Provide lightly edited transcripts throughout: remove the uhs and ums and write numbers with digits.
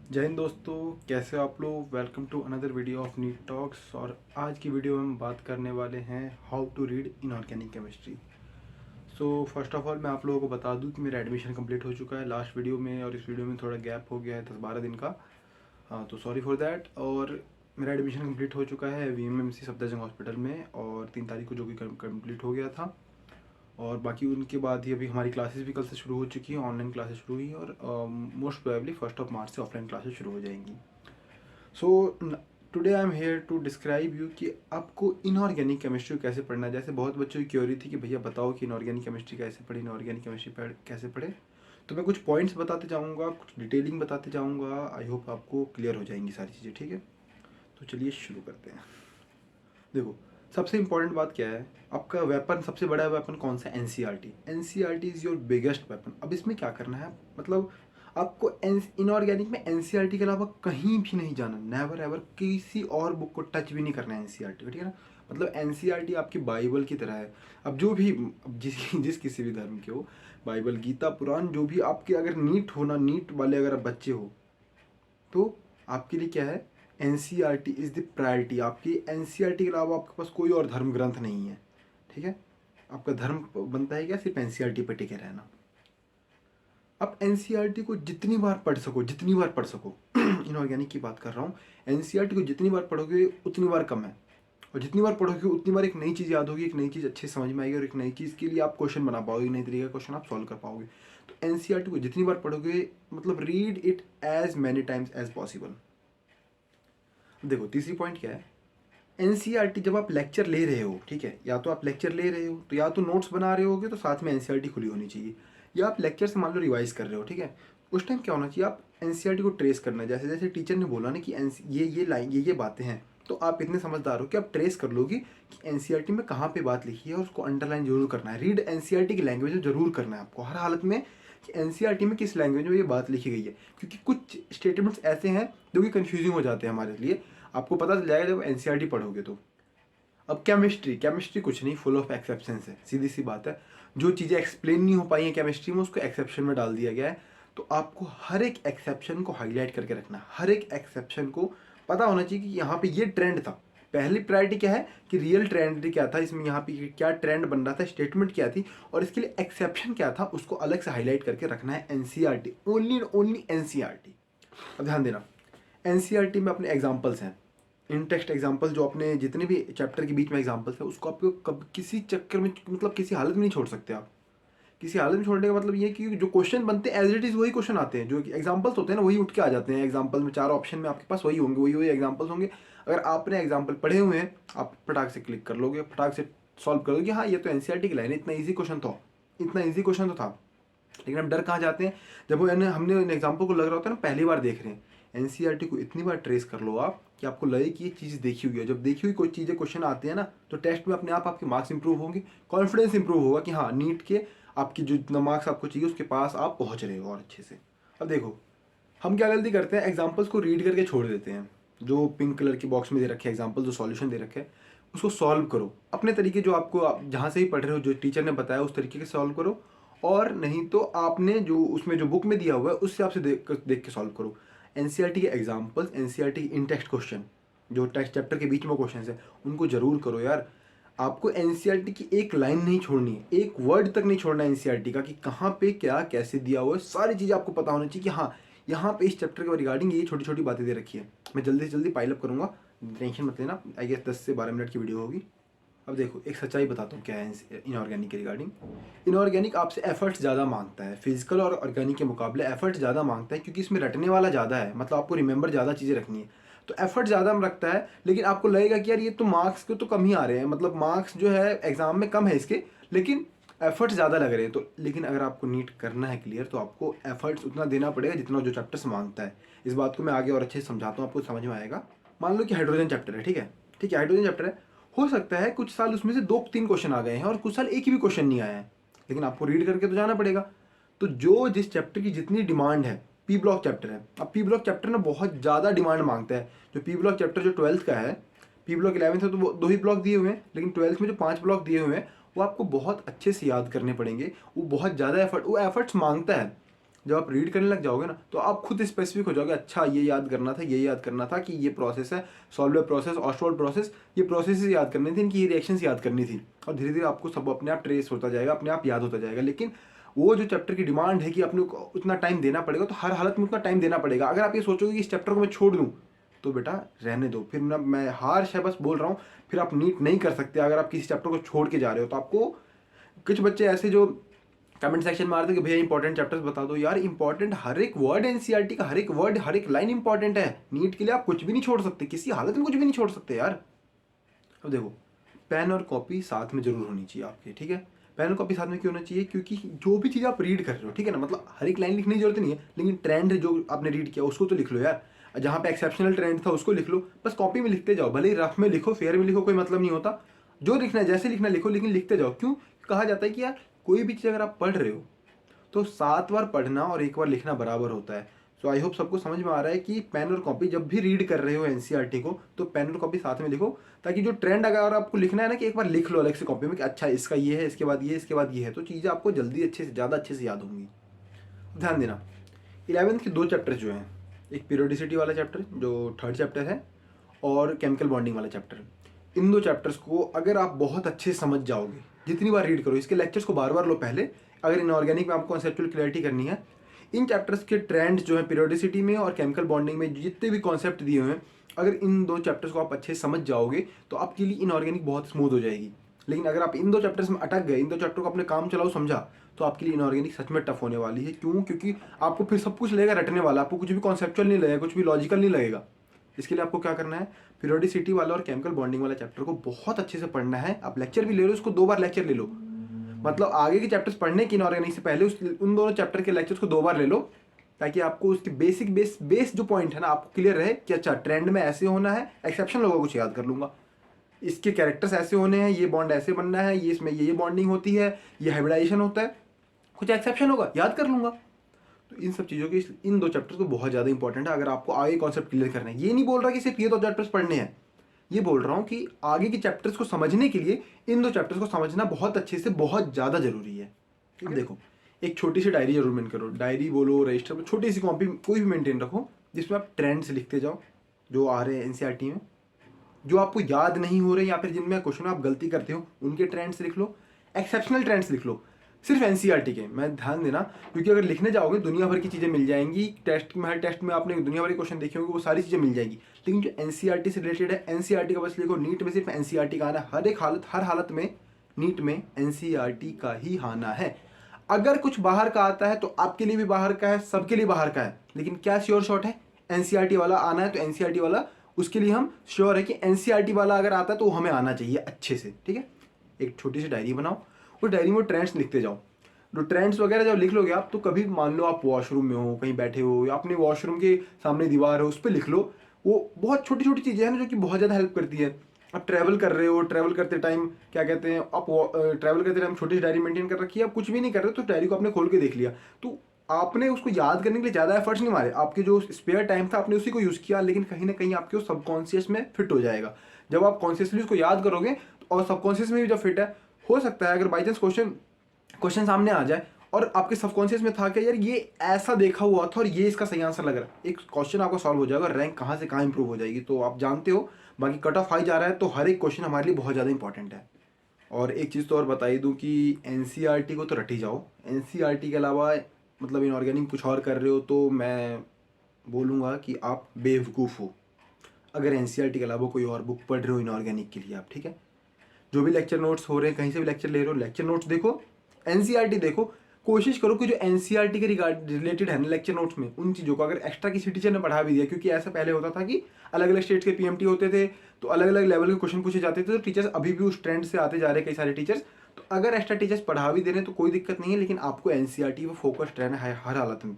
जय हिंद दोस्तों, कैसे हो आप लोग। Welcome to another video of NEET talks. और आज की वीडियो में हम बात करने वाले हैं how to read inorganic chemistry. So first of all मैं आप लोगों को बता दूं कि मेरा एडमिशन कंप्लीट हो चुका है लास्ट वीडियो में, और इस वीडियो में थोड़ा गैप हो गया है 10-12 दिन का। हाँ, तो सॉरी फॉर दैट। और मेरा एडमिशन कंप्लीट हो चुका है VMMC सफदरजंग हॉस्पिटल में, और 3 तारीख को जो कि कंप्लीट हो गया था। और बाकी उनके बाद ही अभी हमारी क्लासेस भी कल से शुरू हो चुकी हैं, ऑनलाइन क्लासेस शुरू हुई हैं, और मोस्ट प्रोबेबली 1 मार्च से ऑफलाइन क्लासेस शुरू हो जाएंगी। So today I am here to describe you कि आपको इनऑर्गेनिक केमिस्ट्री कैसे पढ़ना है। जैसे बहुत बच्चों की क्योरी थी कि भैया बताओ कि इनऑर्गेनिक केमिस्ट्री कैसे पढ़े, इनऑर्गेनिक केमिस्ट्री कैसे पढ़े। तो मैं कुछ पॉइंट्स बताते जाऊँगा, कुछ डिटेलिंग बताते जाऊँगा। आई होप आपको क्लियर हो जाएंगी सारी चीज़ें, ठीक है। तो चलिए शुरू करते हैं। देखो, सबसे इंपॉर्टेंट बात क्या है, आपका वेपन, सबसे बड़ा वेपन कौन सा है? NCERT. NCERT is your biggest weapon. अब इसमें क्या करना है, मतलब आपको इनऑर्गेनिक में एनसीईआरटी के अलावा कहीं भी नहीं जाना, नेवर एवर किसी और बुक को टच भी नहीं करना है एनसीईआरटी को, ठीक है ना। मतलब एनसीईआरटी आपकी बाइबल की तरह है। अब जो भी, अब जिस किसी भी धर्म के हो, बाइबल, गीता, पुराण, जो भी आपके, अगर नीट हो ना, नीट वाले अगर आप बच्चे हो, तो आपके लिए क्या है, एनसीईआरटी इज़ द प्रायोरिटी। आपकी एनसीईआरटी के अलावा आपके पास कोई और धर्म ग्रंथ नहीं है, ठीक है। आपका धर्म बनता है क्या, सिर्फ एनसीईआरटी पर टिके रहना। आप एनसीईआरटी को जितनी बार पढ़ सको, जितनी बार पढ़ सको इनऑर्गेनिक की बात कर रहा हूँ, एनसीईआरटी को जितनी बार पढ़ोगे उतनी बार कम है। और जितनी बार पढ़ोगे उतनी बार एक नई चीज़ याद होगी, एक नई चीज़ अच्छे समझ में आएगी, और एक नई चीज़ के लिए आप क्वेश्चन बना पाओगे, नई तरीके का क्वेश्चन आप सॉल्व कर पाओगे। तो एनसीईआरटी को जितनी बार पढ़ोगे, मतलब read it as many times as possible. देखो, तीसरी पॉइंट क्या है, एनसीईआरटी जब आप लेक्चर ले रहे हो, ठीक है, या तो आप लेक्चर ले रहे हो तो या तो नोट्स बना रहे होगे, तो साथ में एनसीईआरटी खुली होनी चाहिए। या आप लेक्चर से मान लो रिवाइज कर रहे हो, ठीक है, उस टाइम क्या होना चाहिए, आप एनसीईआरटी को ट्रेस करना है। जैसे जैसे टीचर ने बोला ना कि ये लाइन, ये बातें हैं, तो आप इतने समझदार हो कि आप ट्रेस कर लोगे कि एनसीईआरटी में कहाँ पे बात लिखी है, और उसको अंडरलाइन जरूर करना है। रीड एनसीईआरटी की लैंग्वेज में जरूर करना है आपको हर हालत में, कि एनसीईआरटी में किस लैंग्वेज में ये बात लिखी गई है। क्योंकि कुछ स्टेटमेंट्स ऐसे हैं जो कि कन्फ्यूजिंग हो जाते हैं हमारे लिए। आपको पता चल जाएगा जब एनसीईआरटी पढ़ोगे तो। अब केमिस्ट्री, केमिस्ट्री कुछ नहीं, फुल ऑफ एक्सेप्शंस है, सीधी सी बात है। जो चीज़ें एक्सप्लेन नहीं हो पाई हैं केमिस्ट्री में, उसको एक्सेप्शन में डाल दिया गया है। तो आपको हर एक एक्सेप्शन को हाईलाइट करके रखना है। हर एक एक्सेप्शन को पता होना चाहिए कि यहाँ पे ये ट्रेंड था। पहली प्रायोरिटी क्या है कि रियल ट्रेंड क्या था, इसमें यहाँ पे क्या ट्रेंड बन रहा था, स्टेटमेंट क्या थी, और इसके लिए एक्सेप्शन क्या था, उसको अलग से हाईलाइट करके रखना है। NCERT, only only NCERT. अब ध्यान देना, एनसीईआरटी में अपने एग्जाम्पल्स हैं, इन टेक्स्ट एग्जाम्पल, जो अपने जितने भी चैप्टर के बीच में एग्जाम्पल्स है, उसको आपको कब किसी चक्कर में, मतलब किसी हालत में नहीं छोड़ सकते आप। किसी हालत में छोड़ने का मतलब ये है कि जो क्वेश्चन बनते हैं एज इट इज़ वही क्वेश्चन आते हैं, जो एग्जाम्पल्स होते हैं ना वही उठ के आ जाते हैं। एग्जाम्पल में 4 ऑप्शन में आपके पास वही होंगे, वही वही एग्जाम्पल्स होंगे। अगर आपने एग्जाम्पल पढ़े हुए हैं, आप फटाक से क्लिक कर लोगे, फटाक से सॉल्व कर लोगे, हाँ ये तो एनसीईआरटी की लाइन है, इतना ईजी क्वेश्चन था, इतना ईजी क्वेश्चन तो था। लेकिन हम डर कहाँ जाते हैं, जब वो हमने एग्जाम्पल को लग रहा होता है ना पहली बार देख रहे हैं। एनसीईआरटी को इतनी बार ट्रेस कर लो आप कि आपको लगे कि ये चीज़ देखी हुई है। जब देखी हुई कोई चीज़ें क्वेश्चन आते हैं ना, तो टेस्ट में अपने आप आपके मार्क्स इंप्रूव होंगे, कॉन्फिडेंस इंप्रूव होगा कि हाँ नीट के आपकी जो जितना मार्क्स आपको चाहिए उसके पास आप पहुँच रहे हो और अच्छे से। अब देखो, हम क्या गलती करते हैं, एग्जाम्पल्स को रीड करके छोड़ देते हैं। जो पिंक कलर की बॉक्स में दे रखे हैं एग्जाम्पल, जो सॉल्यूशन दे रखे हैं, उसको सॉल्व करो अपने तरीके, जो आपको, आप जहाँ से ही पढ़ रहे हो, जो टीचर ने बताया उस तरीके से सॉल्व करो। और नहीं तो आपने जो उसमें जो बुक में दिया हुआ है उससे आपसे देख के सॉल्व करो। एनसीईआरटी के एग्जाम्पल्स, एनसीईआरटी के इन टेक्स्ट क्वेश्चन, जो टेक्स्ट चैप्टर के बीच में क्वेश्चन है, उनको जरूर करो यार। आपको एनसीईआरटी की एक लाइन नहीं छोड़नी है, एक वर्ड तक नहीं छोड़ना है एनसीईआरटी का, कि कहाँ पे क्या कैसे दिया हुआ है, सारी चीज़ें आपको पता होनी चाहिए कि हाँ यहाँ पे इस चैप्टर के रिगार्डिंग ये छोटी छोटी बातें दे रखी है। मैं जल्दी से जल्दी पाइल अप करूँगा, टेंशन मत लेना। आई गेस 10 से 12 मिनट की वीडियो होगी। अब देखो, एक सच्चाई बताता हूँ क्या है इनऑर्गेनिक के रिगार्डिंग। इनऑर्गेनिक आपसे एफर्ट्स ज़्यादा मांगता है, फिजिकल और ऑर्गेनिक के मुकाबले एफर्ट्स ज़्यादा मांगता है, क्योंकि इसमें रटने वाला ज़्यादा है, मतलब आपको रिमेंबर ज़्यादा चीज़ें रखनी है। तो एफर्ट ज़्यादा रखता है, लेकिन आपको लगेगा कि यार ये तो मार्क्स के तो कम ही आ रहे हैं, मतलब मार्क्स जो है एग्जाम में कम है इसके, लेकिन एफर्ट्स ज़्यादा लग रहे हैं। तो लेकिन अगर आपको नीट करना है क्लियर, तो आपको एफर्ट्स उतना देना पड़ेगा जितना जो चैप्टर्स मांगता है। इस बात को मैं आगे और अच्छे से समझाता हूँ, आपको समझ में आएगा। मान लो कि हाइड्रोजन चैप्टर है, ठीक है, ठीक है, हाइड्रोजन चैप्टर है। हो सकता है कुछ साल उसमें से 2-3 क्वेश्चन आ गए हैं, और कुछ साल एक ही भी क्वेश्चन नहीं आया है, लेकिन आपको रीड करके तो जाना पड़ेगा। तो जो जिस चैप्टर की जितनी डिमांड है, पी ब्लॉक चैप्टर है, अब पी ब्लॉक चैप्टर ना बहुत ज़्यादा डिमांड मांगता है। जो पी ब्लॉक चैप्टर जो 12th का है, पी ब्लॉक 11th है तो वो 2 ही ब्लॉक दिए हुए हैं, लेकिन 12th में जो 5 ब्लॉक दिए हुए हैं वो आपको बहुत अच्छे से याद करने पड़ेंगे। वो बहुत ज़्यादा एफर्ट, वो एफर्ट्स मांगता है। जब आप रीड करने लग जाओगे ना तो आप खुद स्पेसिफिक हो जाओगे, अच्छा ये याद करना था, ये याद करना था कि ये प्रोसेस है, सॉल्व प्रोसेस, ऑस्टवर्ड प्रोसेस, ये प्रोसेस याद करनी थी, इनकी ये रिएक्शंस याद करनी थी। और धीरे धीरे आपको सब अपने आप ट्रेस होता जाएगा, अपने आप याद होता जाएगा। लेकिन वो जो चैप्टर की डिमांड है कि अपने को उतना टाइम देना पड़ेगा, तो हर हालत में उतना टाइम देना पड़ेगा। अगर आप ये सोचोगे कि इस चैप्टर को मैं छोड़ दूँ तो बेटा रहने दो, फिर ना, मैं हार है बस बोल रहा हूँ, फिर आप नीट नहीं कर सकते अगर आप किसी चैप्टर को छोड़ के जा रहे हो। तो आपको कुछ बच्चे ऐसे जो कमेंट सेक्शन में आते हैं कि भैया इंपॉर्टेंट चैप्टर्स बता दो, यार इंपॉर्टेंट हर एक वर्ड एनसीईआरटी का, हर एक वर्ड, हर एक लाइन इंपॉर्टेंट है। नीट के लिए आप कुछ भी नहीं छोड़ सकते, किसी हालत में कुछ भी नहीं छोड़ सकते यार। अब देखो, पेन और कॉपी साथ में जरूर होनी चाहिए आपके, ठीक है। पेन और कॉपी साथ में क्यों होना चाहिए? क्योंकि जो भी चीज़ आप रीड कर रहे हो, ठीक है ना, मतलब हर एक लाइन लिखने की जरूरत नहीं है, लेकिन ट्रेंड जो आपने रीड किया उसको तो लिख लो यार। जहाँ पे एक्सेप्शनल ट्रेंड था उसको लिख लो, बस कॉपी में लिखते जाओ, भले ही रफ में लिखो, फेयर में लिखो, कोई मतलब नहीं होता। जो लिखना है जैसे लिखना लिखो, लेकिन लिखते जाओ। क्यों? कहा जाता है कि यार कोई भी चीज़ अगर आप पढ़ रहे हो तो 7 बार पढ़ना और 1 बार लिखना बराबर होता है। सो आई होप सबको समझ में आ रहा है कि पेन और कॉपी जब भी रीड कर रहे हो एनसीईआरटी को, तो पेन और कॉपी साथ में लिखो, ताकि जो ट्रेंड अगर आपको लिखना है ना, कि एक बार लिख लो अलग से कॉपी में कि अच्छा इसका ये है, इसके बाद ये, इसके बाद ये है, तो चीज़ें आपको जल्दी अच्छे से, ज़्यादा अच्छे से याद होंगी। ध्यान देना, 11th के 2 चैप्टर जो हैं, एक पीरियोडिसिटी वाला चैप्टर जो 3rd चैप्टर है, और केमिकल बॉन्डिंग वाला चैप्टर। इन 2 चैप्टर्स को अगर आप बहुत अच्छे से समझ जाओगे, जितनी बार रीड करो, इसके लेक्चर्स को बार बार लो पहले, अगर इनऑर्गेनिक में आपको कॉन्सेप्चुअल क्लैरिटी करनी है। इन चैप्टर्स के ट्रेंड जो है पीरियोडिसिटी में और केमिकल बॉन्डिंग में जितने भी कॉन्सेप्ट दिए हुए हैं, अगर इन 2 चैप्टर्स को आप अच्छे से समझ जाओगे तो आपके लिए इनऑर्गेनिक बहुत स्मूथ हो जाएगी। लेकिन अगर आप इन 2 चैप्टर्स में अटक गए, इन 2 चैप्टर को अपने काम चलाओ समझा, तो आपके लिए इनऑर्गेनिक सच में टफ होने वाली है। क्यों? क्योंकि आपको फिर सब कुछ लगेगा रटने वाला, आपको कुछ भी कॉन्सेप्चुअल नहीं लगेगा, कुछ भी लॉजिकल नहीं लगेगा। इसके लिए आपको क्या करना है, पीरियोडिसिटी वाला और केमिकल बॉन्डिंग वाला चैप्टर को बहुत अच्छे से पढ़ना है। आप लेक्चर भी ले लो, उसको 2 बार लेक्चर ले लो, मतलब आगे के चैप्टर्स पढ़ने की इनऑर्गेनिक से पहले उन दोनों चैप्टर के लेक्चर्स को 2 बार ले लो, ताकि आपको उसके बेसिक बेस जो पॉइंट है ना, आपको क्लियर रहे कि अच्छा ट्रेंड में ऐसे होना है, एक्सेप्शन होगा कुछ याद कर लूंगा, इसके कैरेक्टर्स ऐसे होने हैं, ये बॉन्ड ऐसे बनना है, ये इसमें ये बॉन्डिंग होती है, ये हाइब्रिडाइजेशन होता है, कुछ एक्सेप्शन होगा याद कर लूंगा। तो इन सब चीज़ों की, इन 2 चैप्टर्स को बहुत ज़्यादा इंपॉर्टेंट है अगर आपको आगे कॉन्सेप्ट क्लियर करना है। ये नहीं बोल रहा कि सिर्फ ये 2 चैप्टर्स पढ़ने हैं, ये बोल रहा हूँ कि आगे के चैप्टर्स को समझने के लिए इन 2 चैप्टर्स को समझना बहुत अच्छे से, बहुत ज़्यादा जरूरी है। अब देखो, एक छोटी सी डायरी जरूर मेंटेन करो, डायरी बोलो, रजिस्टर, छोटी सी कॉपी कोई भी मेंटेन रखो, जिसमें आप ट्रेंड्स लिखते जाओ जो आ रहे हैं एनसीईआरटी में, जो आपको याद नहीं हो रहे या फिर जिनमें क्वेश्चन आप गलती करते हो उनके ट्रेंड्स लिख लो, एक्सेप्शनल ट्रेंड्स लिख लो, सिर्फ एनसीईआरटी के। मैं ध्यान देना, क्योंकि अगर लिखने जाओगे दुनिया भर की चीज़ें मिल जाएंगी, टेस्ट में, हर टेस्ट में आपने दुनिया भर के क्वेश्चन देखे होंगे, वो सारी चीज़ें मिल जाएंगी। लेकिन जो एनसीईआरटी से रिलेटेड है, एनसीईआरटी का बस लिखो। नीट में सिर्फ एनसीईआरटी का आना है, हर एक हालत, हर हालत में नीट में एनसीईआरटी का ही आना है। अगर कुछ बाहर का आता है तो आपके लिए भी बाहर का है, सबके लिए बाहर का है, लेकिन क्या श्योर शॉट है, एनसीईआरटी वाला आना है तो एनसीईआरटी वाला, उसके लिए हम श्योर है कि एनसीईआरटी वाला अगर आता है तो वो हमें आना चाहिए अच्छे से, ठीक है। एक छोटी सी डायरी बनाओ, उस डायरी में ट्रेंड्स लिखते जाओ। जो ट्रेंड्स वगैरह जब लिख लोगे आप, तो कभी मान लो आप वॉशरूम में हो, कहीं बैठे हो, या अपने वॉशरूम के सामने दीवार हो, उस पर लिख लो। वो बहुत छोटी छोटी चीज़ें हैं ना, जो कि बहुत ज़्यादा हेल्प करती है। आप ट्रैवल कर रहे हो, ट्रैवल करते टाइम क्या कहते हैं, आप ट्रैवल करते टाइम छोटी डायरी मेंटेन कर रखी है, आप कुछ भी नहीं कर रहे तो डायरी को आपने खोल के देख लिया, तो आपने उसको याद करने के लिए ज़्यादा एफर्ट्स नहीं मारे, आपके जो स्पेयर टाइम था आपने उसी को यूज़ किया, लेकिन कहीं ना कहीं आपके सबकॉन्शियस में फिट हो जाएगा। जब आप कॉन्शियसली उसको याद करोगे और सबकॉन्शियस में भी जब फिट है, हो सकता है अगर बाई चांस क्वेश्चन सामने आ जाए और आपके सबकॉन्शियस में था कि यार ये ऐसा देखा हुआ था और ये इसका सही आंसर लग रहा है, एक क्वेश्चन आपको सॉल्व हो जाएगा, रैंक कहाँ से कहाँ इंप्रूव हो जाएगी। तो आप जानते हो, बाकी कट ऑफ हाई जा रहा है, तो हर एक क्वेश्चन हमारे लिए बहुत ज़्यादा इंपॉर्टेंट है। और एक चीज़ तो और बता ही दूँ कि एनसीईआरटी को तो रट ही जाओ, एनसीईआरटी के अलावा मतलब इनऑर्गेनिक कुछ और कर रहे हो तो मैं बोलूँगा कि आप बेवकूफ़ हो, अगर एनसीईआरटी के अलावा कोई और बुक पढ़ रहे हो इनऑर्गेनिक के लिए आप, ठीक है। जो भी लेक्चर नोट्स हो रहे हैं, कहीं से भी लेक्चर ले रहे हो, लेक्चर नोट्स देखो, एनसीईआरटी देखो, कोशिश करो कि जो एनसीईआरटी के रिलेटेड है ना लेक्चर नोट्स में, उन चीज़ों को अगर एक्स्ट्रा किसी टीचर ने पढ़ा भी दिया, क्योंकि ऐसा पहले होता था कि अलग अलग स्टेट्स के पीएमटी होते थे, तो अलग अलग लेवल के क्वेश्चन पूछे जाते थे, तो टीचर्स अभी भी उस ट्रेंड से आते जा रहे हैं कई सारे टीचर्स, तो अगर एक्स्ट्रा टीचर्स पढ़ा भी दे रहे हैं तो कोई दिक्कत नहीं है, लेकिन आपको एनसीईआरटी पर फोकस्ड रहना है हर हालत में।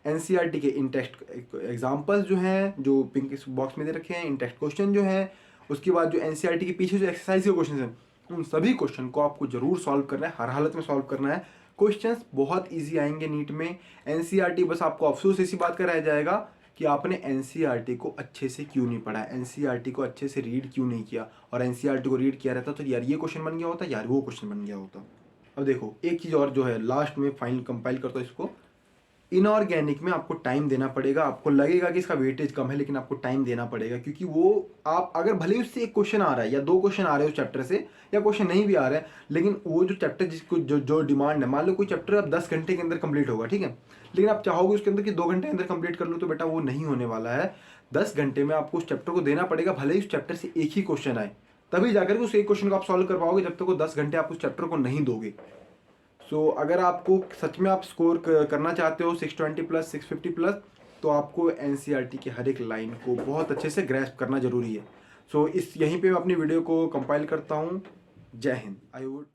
एनसीईआरटी के इन टेक्स्ट एग्जाम्पल्स जो हैं, जो पिंक बॉक्स में दे रखे हैं, इन टेक्स्ट क्वेश्चन जो हैं, उसके बाद जो एनसीईआरटी के पीछे जो एक्सरसाइज के क्वेश्चन हैं, उन सभी क्वेश्चन को आपको जरूर सॉल्व करना है, हर हालत में सॉल्व करना है। क्वेश्चंस बहुत इजी आएंगे नीट में। एनसीईआरटी, बस आपको अफसोस इसी बात का रह जाएगा कि आपने एनसीईआरटी को अच्छे से क्यों नहीं पढ़ा, एनसीईआरटी को अच्छे से रीड क्यों नहीं किया, और एनसीईआरटी को रीड किया रहता तो यार ये क्वेश्चन बन गया होता, यार वो क्वेश्चन बन गया होता। अब देखो एक चीज़ और जो है लास्ट में फाइनल कंपाइल करता हूँ इसको, इनऑर्गेनिक में आपको टाइम देना पड़ेगा। आपको लगेगा कि इसका वेटेज कम है, लेकिन आपको टाइम देना पड़ेगा, क्योंकि वो आप अगर भले ही उससे एक क्वेश्चन आ रहा है या दो क्वेश्चन आ रहे हैं उस चैप्टर से, या क्वेश्चन नहीं भी आ रहा है, लेकिन वो जो चैप्टर जिसको जो जो डिमांड है, मान लो कोई चैप्टर अब 10 घंटे के अंदर कंप्लीट होगा, ठीक है, लेकिन आप चाहोगे उसके अंदर कि 2 घंटे के अंदर कंप्लीट कर लो, तो बेटा वो नहीं होने वाला है। 10 घंटे में आपको उस चैप्टर को देना पड़ेगा, भले ही उस चैप्टर से एक ही क्वेश्चन आए, तभी जाकर के उस एक क्वेश्चन को आप सॉल्व कर पाओगे। जब तक वो 10 घंटे आप उस चैप्टर को नहीं दोगे। अगर आपको सच में आप स्कोर करना चाहते हो 620 प्लस 650 प्लस, तो आपको एनसीईआरटी के हर एक लाइन को बहुत अच्छे से ग्रैस्प करना जरूरी है। इस यहीं पे मैं अपनी वीडियो को कंपाइल करता हूँ। जय हिंद। I would